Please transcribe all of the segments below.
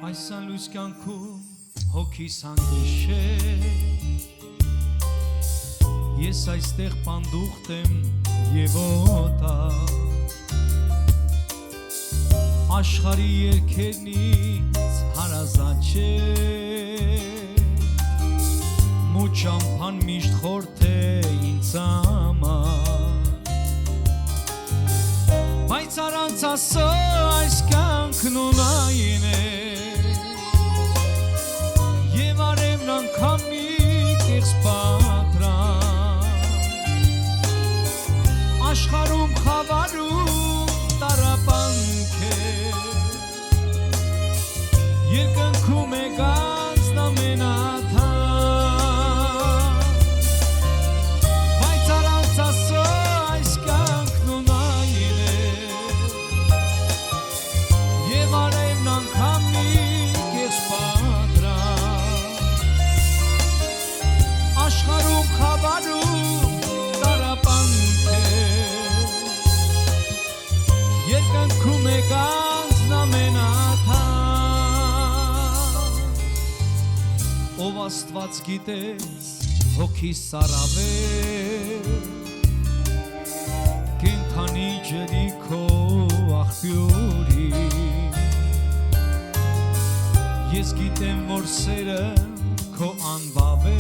Այսան լույս կյանքում հոգիս հանգիշեր Ես այստեղ պանդուխտ եմ և օտար Աշխարհի երգերնից հարազատ չէ Մութ ճամփան միշտ խորթ է ինձ համար Բայց առանց ասո այս կյանքն ունայն է Եվ արևն անգամ մի կեղծ պատրան Աշխարհում խավարում տառապանք է Երկնքում է գանձն ամենաթան Բայց առանց ասո այս կյանքն ունայն է Եվ արևն անգամ մի կեղծ պատրան Աշխարհում խավարում տառապանք է Երկնքում է գանձն ամենաթան Ով Աստված գիտես հոգիս սարավեր Կենդանի ջրի քո աղբյուրի Ես գիտեմ որ սերը քո անբավ է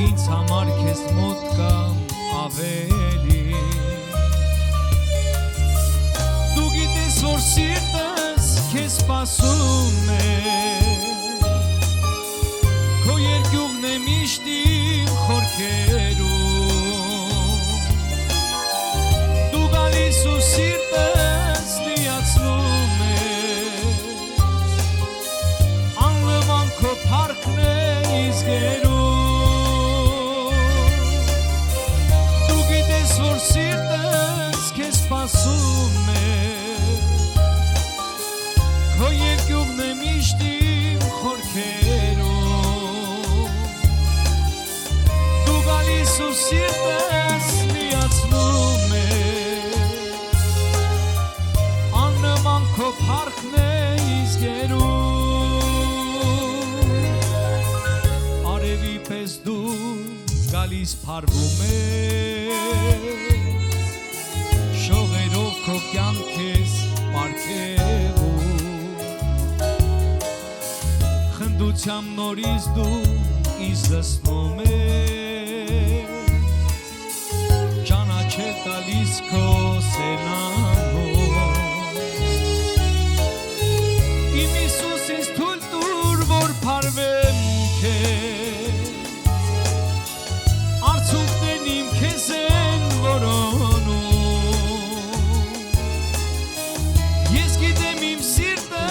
Ինձ համար քեզ մոտ կամ ավելի Դու գիտես որ սիրտս քեզ սպասում է Քո երկյուղն է միշտ իմ խորքերում Դու գալիս ու սիրտս լիացնում է Անլվան քո փառքն է իզգերում Դու գիտես որ սիրտս քեզ սպասում է Քո երկյուղն է միշտ իմ խորքերում Դու գալիս ու սիրտս լիացնում է Աննման քո փառքն է իզգերում Արևի պես դու գալիս փարվում ես Շողերով քո կյանք ես պարգևում Խնդությամբ նորից դու ինձ լցնում ես Ճանաչել տալիս քո սերնամով Իմ Հիսուս ինձ թույլ տուր որ փարվեմ քեզ Արցունքներն իմ քեզ են որոնում Ես գիտեմ իմ սիրտը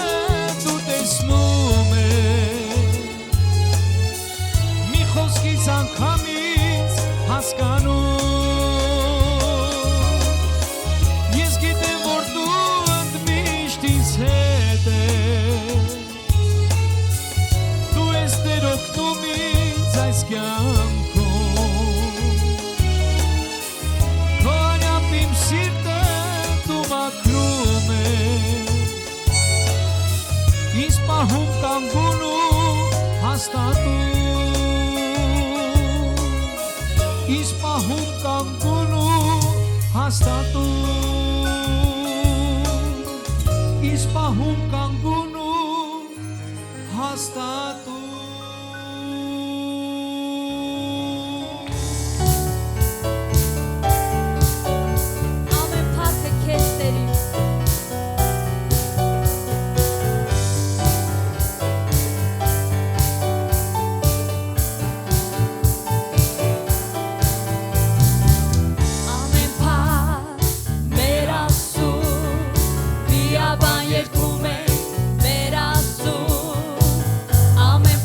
դու տեսնում ես Մի խոսքից անգամ ինձ հասկանում Ես գիտեմ որ դու ընդմիշտ ինձ հետ ես Դու ես Տեր օգնում ինձ այս կյանքում Քո անյամբ իմ սիրտը դու մաքրում ես Ինձ պահում կանգուն ու հաստատում Ինձ պահում կանգուն ու հաստատում Ինձ պահում կանգուն ու հաստատում Ամեն փառքը քեզ Տերին Ամեն փառք մեր Աստծուն Բիաբան երգում ենք մեր Աստծուն Ամեն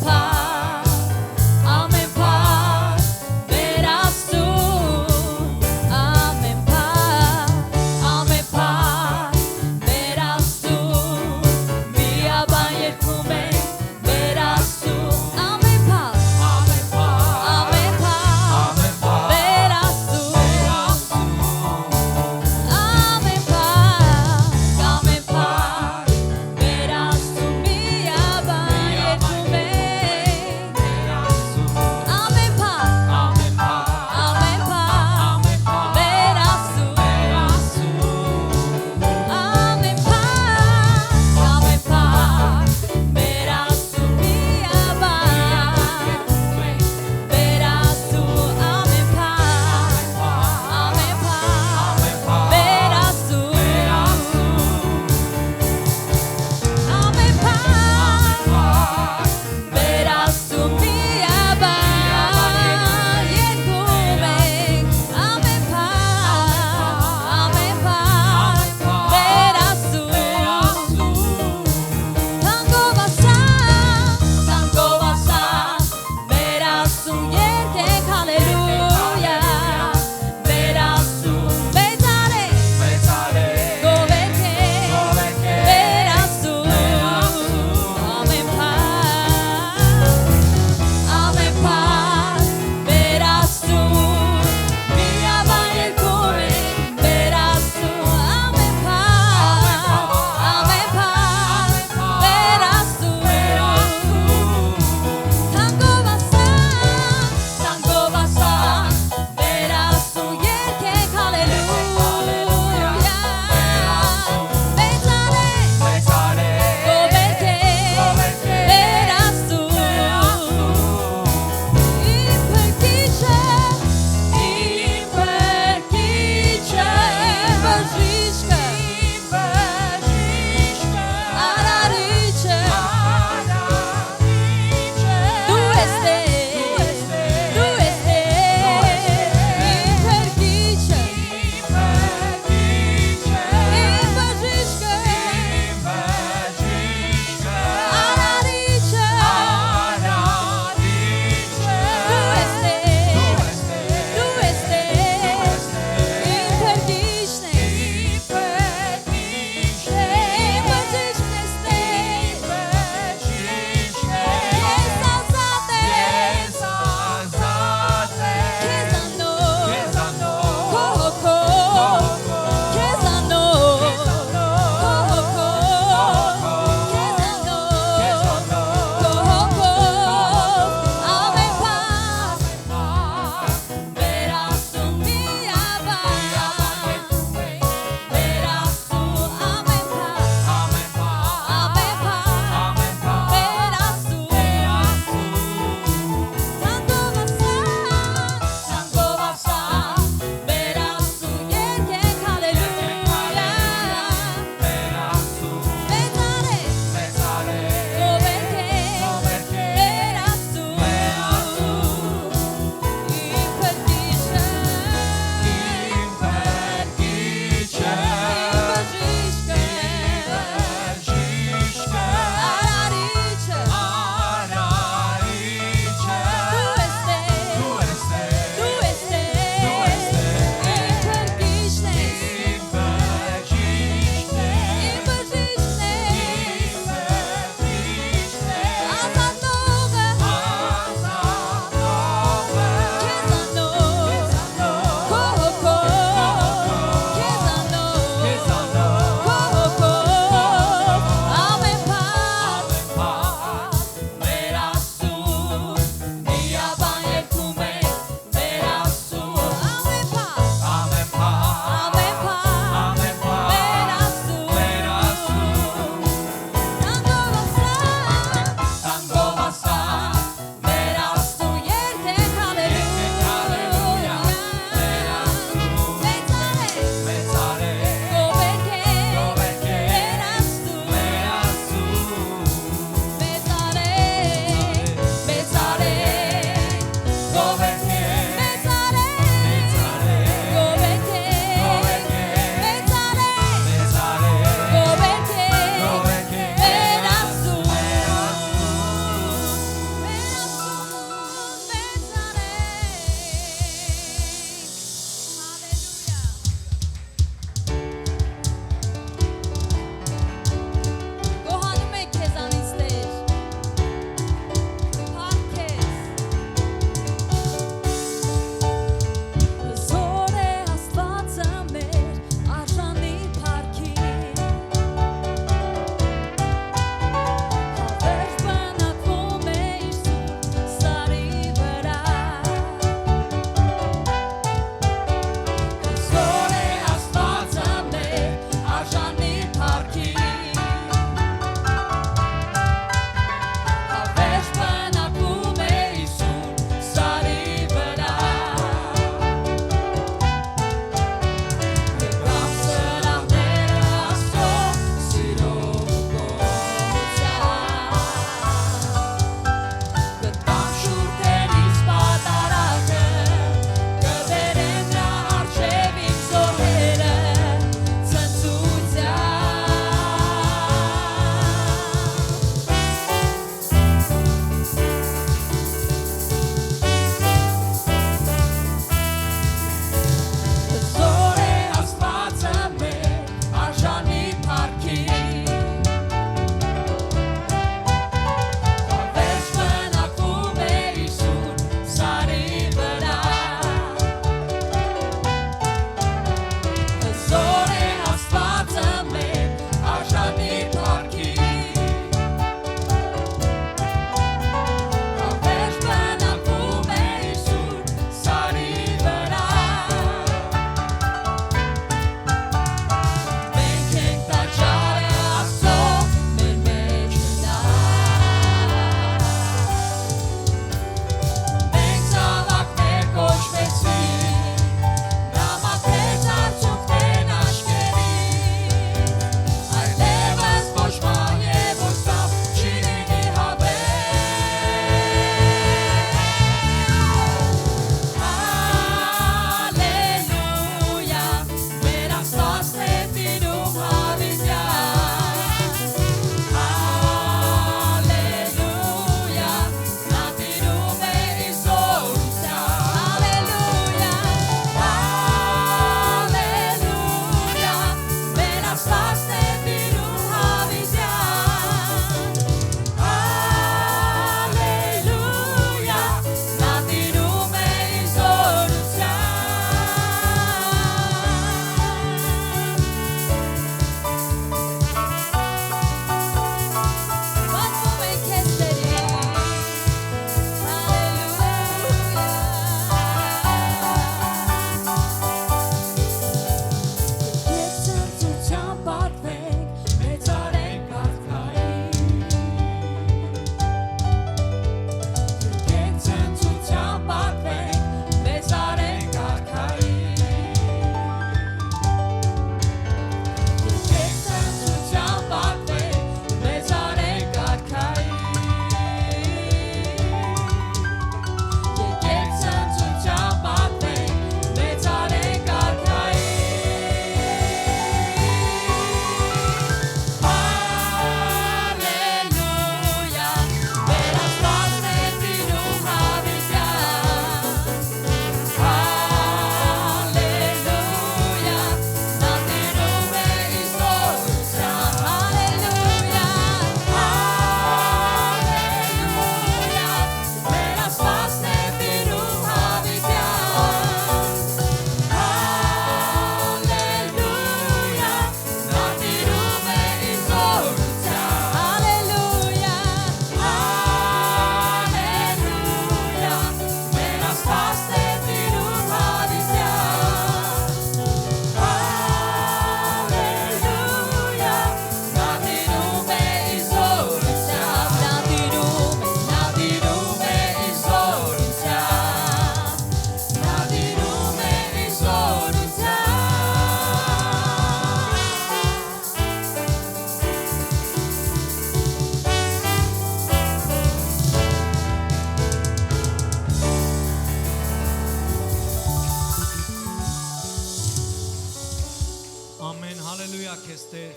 Տեր,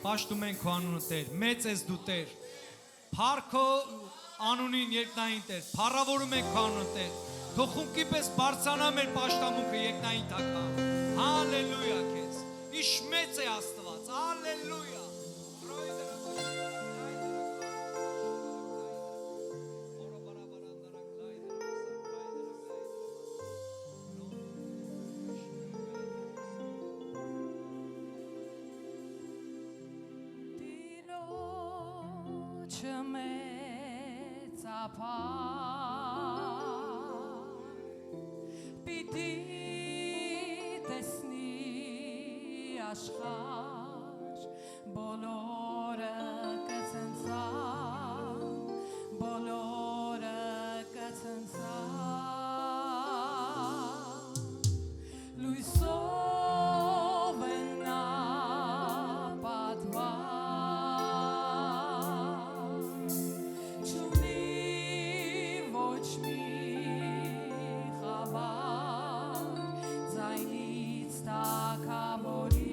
պաշտում ենք քո անունը Տեր, մեծ ես դու Տեր, փառքո անունին երկնային Տեր, փառավորում ենք քո անունը Տեր, թող խունկի պես բարձրանա մեր պաշտամունքը երկնային Թագավոր, հալելույա քեզ, իշ մեծ է Աստված, հալելույա, Պիտի տեսնի աշխարհ բոլորը կցնցա բոլորը կցնցա լույսով նա պատված չունի ոչ մի խավար ձայնից թագավորի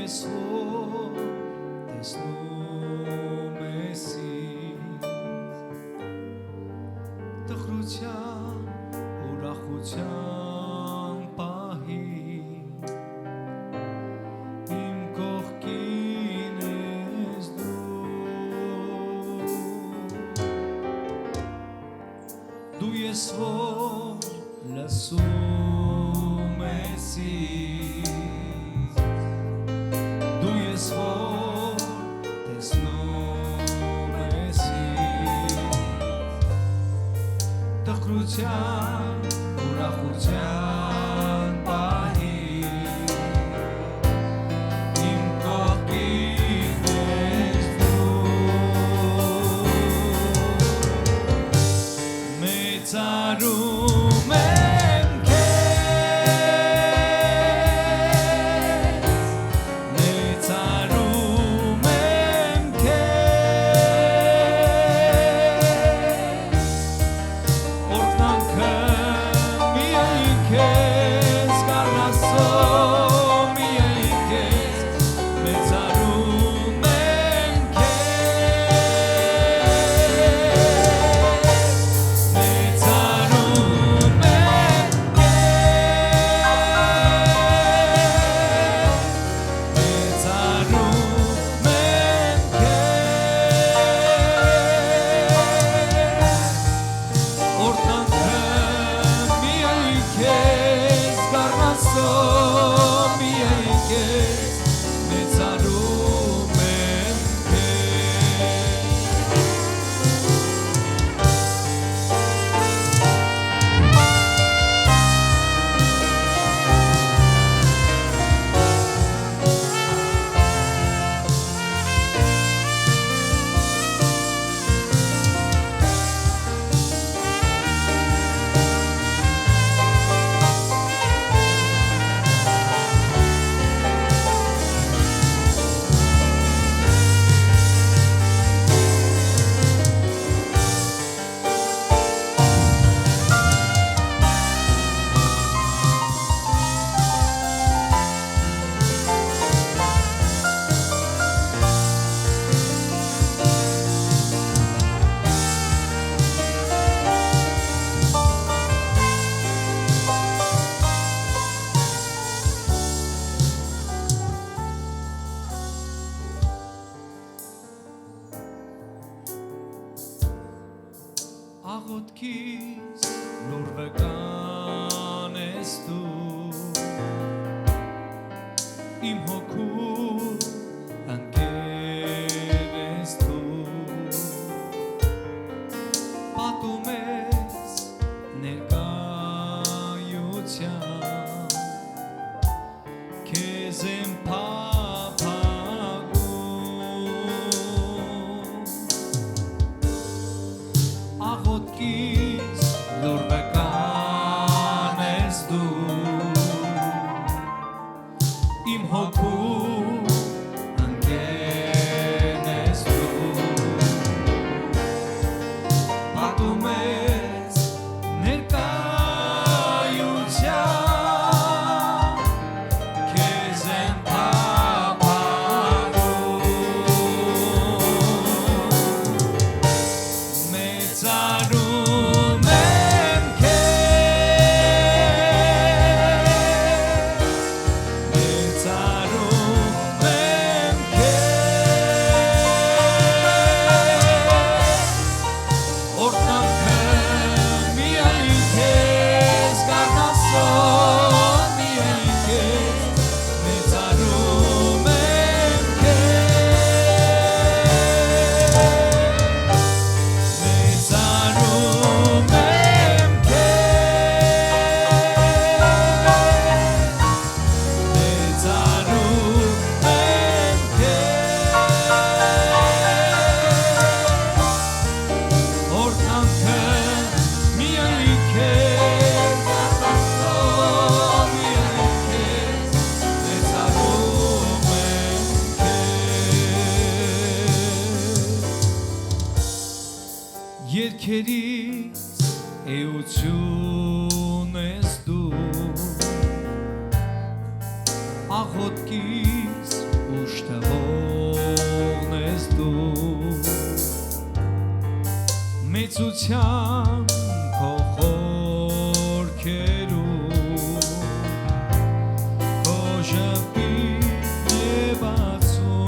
ես որ տեսնում ես տխրության ուրախության պահի իմ կողքին ես դու ես որ լսում ես դու ես որ տեսնում ես տխրության ուրախության պահի իմ կողքին ես դու մեծարում եմ քեզ մեծարում եմ քեզ օրհնանքը միայն քեզ կանասո միայն քեզ մեծարում եմ քեզ մեծարում եմ աղոթքիս նորվեգան ես դու իմ հոգու ընկեր ես դու պատում ես ներկայության քեզ եմ աղոթքիս նորվեգան ես դու իմ հոգու ընկեր ես դու պատում ես ներկայության քեզ եմ մեծարում եմ Երգերից էություն ես դու աղոտքից ուշտեղողն ես դու մեծության քո խորքերում քո ժպիտն է բացում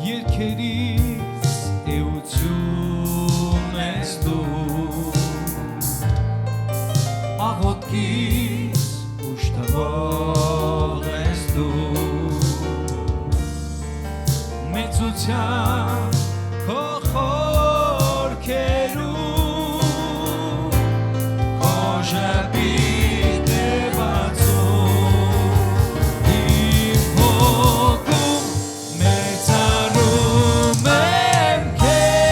երկերից էություն ես դու աղոտքից ուշտեղող ես դու մեծության քո խորքերում քո ժպիտն է բացում իմ հոգում մեծանում եմ քեզ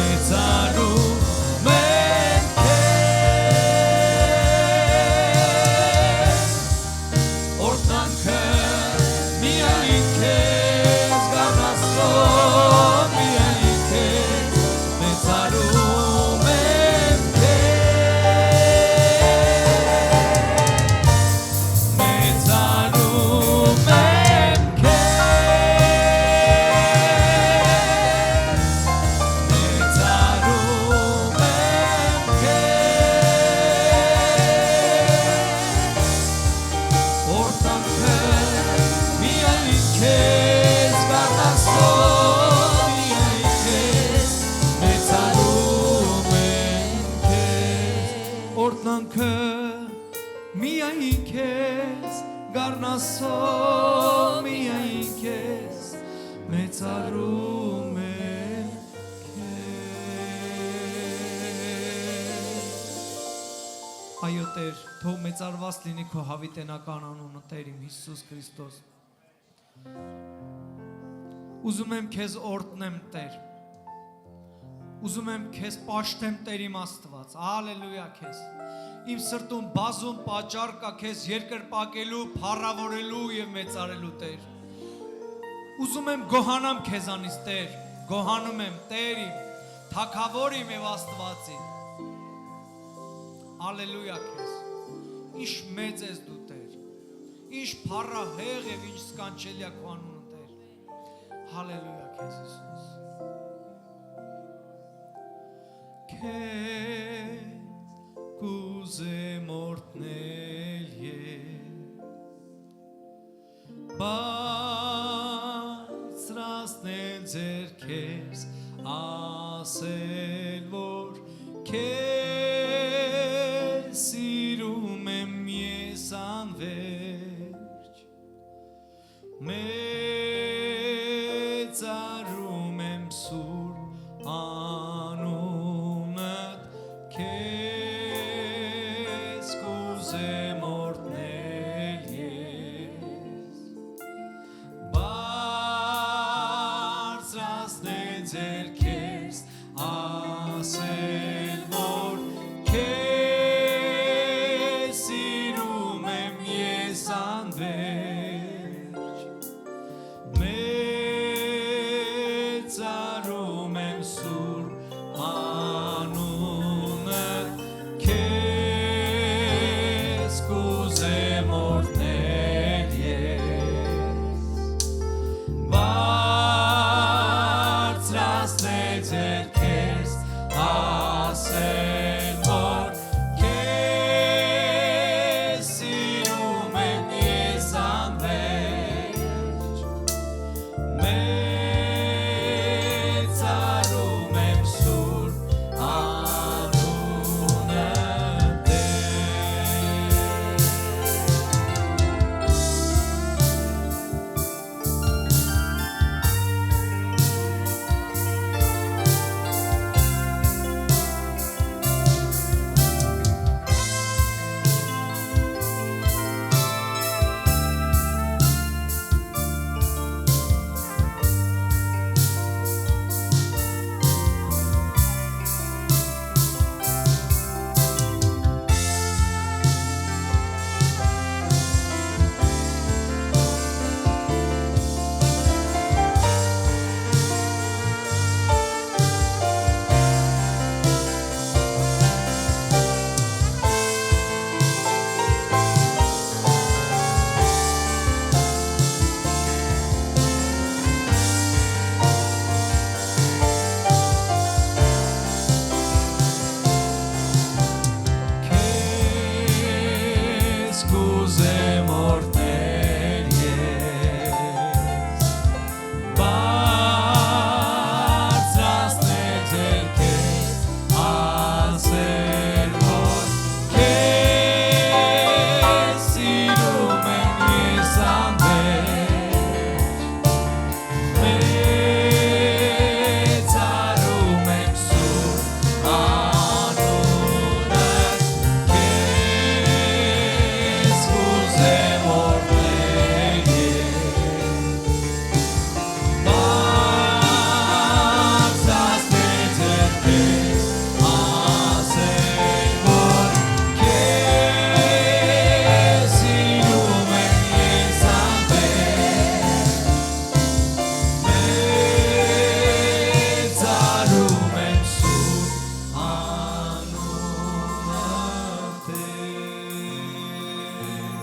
մեծանում եմ քեզ օրհնանքը միայն քեզ գանասո միայն քեզ մեծանում եմ քեզ մեծանում եմ օրհնանքը միայն քեզ գառնասո միայն քեզ մեծարում եմ քեզ Այո Տեր, թող մեծարված լինի քո հավիտենական անունը Տեր իմ Հիսուս Քրիստոս Ուզում եմ քեզ օրհնեմ Տեր Ուզում եմ քեզ պաշտեմ Տեր իմ Աստված Հալելույա քեզ Իմ սրտում բազում պատճառ կա քեզ երկրպագելու, փառավորելու եւ մեծարելու Տեր Ուզում եմ գոհանամ քեզանից Տեր Գոհանում եմ Տեր իմ Թագավոր իմ եւ Աստված իմ Հալելույա քեզ Ինչ մեծ ես դու Տեր Ինչ փառահեղ եւ ինչ սքանչելի է քո անունը Տեր Հալելույա քեզ Հիսուս Քեզ կուզեմ օրհնել բարձրացնել ձեռքերս ասել որ քեզ սիրում եմ ես անվերջ մեծարում եմ սուրբ անունդ քեզ կուզեմ օրհնել ես բարձրացնել ձեռքերս ասել